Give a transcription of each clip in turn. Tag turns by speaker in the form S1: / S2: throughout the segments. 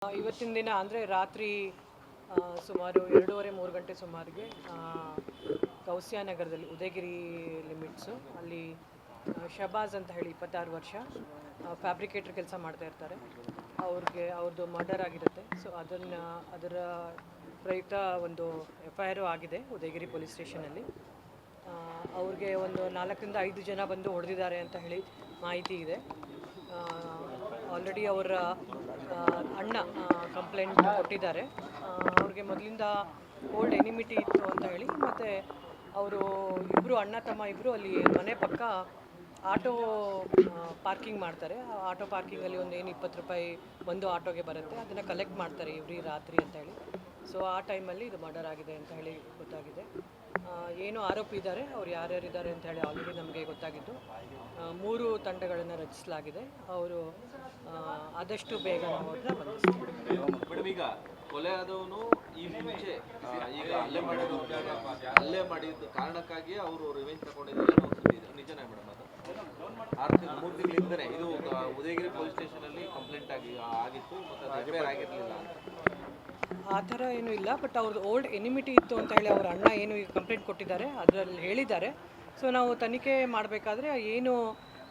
S1: ಇವತ್ತಿನ ದಿನ ಅಂದರೆ ರಾತ್ರಿ ಸುಮಾರು 2:30-3 ಗಂಟೆ ಸುಮಾರಿಗೆ ಗೌಸಿಯಾ ನಗರದಲ್ಲಿ ಉದಯಗಿರಿ ಲಿಮಿಟ್ಸು ಅಲ್ಲಿ ಶಬಾಜ್ ಅಂತ ಹೇಳಿ 26 ವರ್ಷ ಫ್ಯಾಬ್ರಿಕೇಟರ್ ಕೆಲಸ ಮಾಡ್ತಾ ಇರ್ತಾರೆ. ಅವ್ರದ್ದು ಮರ್ಡರ್ ಆಗಿರುತ್ತೆ. ಸೊ ಅದರ ಪ್ರಯುಕ್ತ ಒಂದು FIR ಆಗಿದೆ ಉದಯಗಿರಿ ಪೊಲೀಸ್ ಸ್ಟೇಷನಲ್ಲಿ. ಅವ್ರಿಗೆ ಒಂದು 4-5 ಜನ ಬಂದು ಹೊಡೆದಿದ್ದಾರೆ ಅಂತ ಹೇಳಿ ಮಾಹಿತಿ ಇದೆ. ಆಲ್ರೆಡಿ ಅವರ ಅಣ್ಣ ಕಂಪ್ಲೇಂಟ್ ಕೊಟ್ಟಿದ್ದಾರೆ. ಅವ್ರಿಗೆ ಮೊದಲಿಂದ ಓಲ್ಡ್ ಎನಿಮಿಟಿ ಇತ್ತು ಅಂತ ಹೇಳಿ, ಮತ್ತು ಅವರು ಇಬ್ಬರು ಅಣ್ಣ ತಮ್ಮ ಇಬ್ಬರು ಅಲ್ಲಿ ಮನೆ ಪಕ್ಕ ಆಟೋ ಪಾರ್ಕಿಂಗ್ ಮಾಡ್ತಾರೆ. ಆ ಆಟೋ ಪಾರ್ಕಿಂಗಲ್ಲಿ ಒಂದು ಏನು 20 ರೂಪಾಯಿ ಒಂದು ಆಟೋಗೆ ಬರುತ್ತೆ, ಅದನ್ನು ಕಲೆಕ್ಟ್ ಮಾಡ್ತಾರೆ ಇವ್ರಿ ರಾತ್ರಿ ಅಂತ ಹೇಳಿ. ಸೊ ಆ ಟೈಮಲ್ಲಿ ಇದು ಮರ್ಡರ್ ಆಗಿದೆ ಅಂತ ಹೇಳಿ ಗೊತ್ತಾಗಿದೆ. ಏನು ಆರೋಪಿ ಇದ್ದಾರೆ, ಅವ್ರು ಯಾರ್ಯಾರಿದ್ದಾರೆ ಅಂತ ಹೇಳಿ ಆಲ್ರೆಡಿ ನಮಗೆ ಗೊತ್ತಾಗಿದ್ದು 3 ತಂಡಗಳನ್ನು ರಚಿಸಲಾಗಿದೆ. ಅವರು ಆದಷ್ಟು ಬೇಗ ನಾವು ಅವ್ರನ್ನ ಬಂಧಿಸ್ತೀವಿ.
S2: ಮೇಡಮ್, ಈಗ ಕೊಲೆ ಆದವನು ಈ ಮುಂಚೆ ಈಗ ಹಲ್ಲೆ ಮಾಡಿದ ಕಾರಣಕ್ಕಾಗಿ ಅವರು ರಿವೆಂಜ್ ತಗೊಂಡಿದ್ದಾರೆ ಅನ್ನೋ ಸುದ್ದಿ ಇದೆ. ನಿಜನೇ ಮೇಡಮ್? ಅದು 3 ತಿಂಗಳಿಂದನೇ ಇದು ಉದಯಗಿರಿ ಪೊಲೀಸ್ ಸ್ಟೇಷನಲ್ಲಿ ಕಂಪ್ಲೇಂಟ್ ಆಗಿತ್ತು ಮತ್ತು ಅದು FIR ಆಗಿರಲಿಲ್ಲ ಅಂತ.
S1: ಆ ಥರ ಏನೂ ಇಲ್ಲ, ಬಟ್ ಅವ್ರದ್ದು ಓಲ್ಡ್ ಎನಿಮಿಟಿ ಇತ್ತು ಅಂತ ಹೇಳಿ ಅವ್ರ ಅಣ್ಣ ಏನು ಈಗ ಕಂಪ್ಲೇಂಟ್ ಕೊಟ್ಟಿದ್ದಾರೆ ಅದರಲ್ಲಿ ಹೇಳಿದ್ದಾರೆ. ಸೊ ನಾವು ತನಿಖೆ ಮಾಡಬೇಕಾದ್ರೆ ಏನು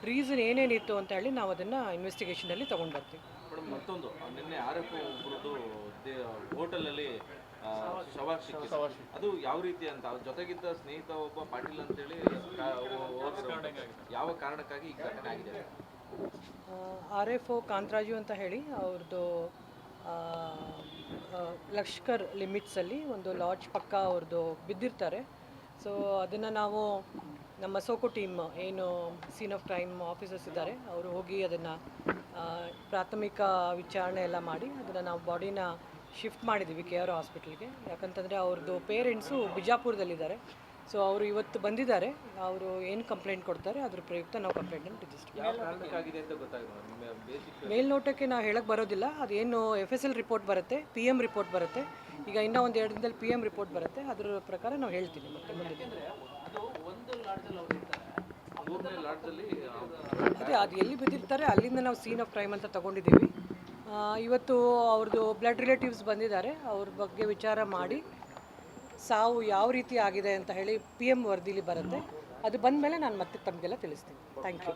S1: ರೀಸನ್ ಏನೇನಿತ್ತು ಅಂತ ಹೇಳಿ ನಾವು ಅದನ್ನು ಇನ್ವೆಸ್ಟಿಗೇಷನಲ್ಲಿ ತೊಗೊಂಡು ಬರ್ತೀವಿ.
S2: ಮೇಡಮ್, ಮತ್ತೊಂದು ನಿನ್ನೆ RF ಒಬ್ಬರದ್ದು ಹೋಟೆಲಲ್ಲಿ ಶವ ಸಿಕ್ಕಿತ್ತು. ಅದು ಯಾವ ರೀತಿ ಅಂತ, ಅವ್ರ ಜೊತೆಗಿದ್ದ ಸ್ನೇಹಿತ ಒಬ್ಬ ಪಾಟೀಲ್ ಅಂತೇಳಿ ಯಾವ ಕಾರಣಕ್ಕಾಗಿ ಈ ಘಟನೆ ಆಗಿದೆ?
S1: RFO ಕಾಂತರಾಜು ಅಂತ ಹೇಳಿ ಅವ್ರದ್ದು ಲಷ್ಕರ್ ಲಿಮಿಟ್ಸಲ್ಲಿ ಒಂದು ಲಾಡ್ಜ್ ಪಕ್ಕ ಅವ್ರದ್ದು ಬಿದ್ದಿರ್ತಾರೆ. ಸೊ ಅದನ್ನು ನಾವು ನಮ್ಮ ಸೋಕೋ ಟೀಮ್ ಏನು ಸೀನ್ ಆಫ್ ಕ್ರೈಮ್ ಆಫೀಸರ್ಸ್ ಇದ್ದಾರೆ, ಅವರು ಹೋಗಿ ಅದನ್ನು ಪ್ರಾಥಮಿಕ ವಿಚಾರಣೆ ಎಲ್ಲ ಮಾಡಿ ಅದನ್ನು ನಾವು ಬಾಡಿನ ಶಿಫ್ಟ್ ಮಾಡಿದ್ದೀವಿ KR ಹಾಸ್ಪಿಟಲ್ಗೆ. ಯಾಕಂತಂದರೆ ಅವ್ರದ್ದು ಪೇರೆಂಟ್ಸು ಬಿಜಾಪುರದಲ್ಲಿದ್ದಾರೆ. ಸೊ ಅವರು ಇವತ್ತು ಬಂದಿದ್ದಾರೆ. ಅವರು ಏನು ಕಂಪ್ಲೇಂಟ್ ಕೊಡ್ತಾರೆ ಅದ್ರ ಪ್ರಯುಕ್ತ ನಾವು ಕಂಪ್ಲೇಂಟನ್ನು ರಿಜಿಸ್ಟರ್ ಮೇಲ್ನೋಟಕ್ಕೆ ನಾವು ಹೇಳಕ್ಕೆ ಬರೋದಿಲ್ಲ. ಅದೇನು FSL ರಿಪೋರ್ಟ್ ಬರುತ್ತೆ, PM ರಿಪೋರ್ಟ್ ಬರುತ್ತೆ. ಈಗ ಇನ್ನೂ 1-2 ದಿನದಲ್ಲಿ PM ರಿಪೋರ್ಟ್ ಬರುತ್ತೆ. ಅದ್ರ ಪ್ರಕಾರ ನಾವು ಹೇಳ್ತೀವಿ. ಮತ್ತೆ ಅದೇ ಅದು ಎಲ್ಲಿ ಬಿದ್ದಿರ್ತಾರೆ ಅಲ್ಲಿಂದ ನಾವು ಸೀನ್ ಆಫ್ ಕ್ರೈಮ್ ಅಂತ ತೊಗೊಂಡಿದ್ದೀವಿ. ಇವತ್ತು ಅವ್ರದ್ದು ಬ್ಲಡ್ ರಿಲೇಟಿವ್ಸ್ ಬಂದಿದ್ದಾರೆ. ಅವ್ರ ಬಗ್ಗೆ ವಿಚಾರ ಮಾಡಿ ಸಾವು ಯಾವ ರೀತಿ ಆಗಿದೆ ಅಂತ ಹೇಳಿ PM ವರದಿಲಿ ಬರುತ್ತೆ. ಅದು ಬಂದ ಮೇಲೆ ನಾನು ಮತ್ತೆ ತಮಗೆಲ್ಲ ತಿಳಿಸ್ತೀನಿ. Thank you.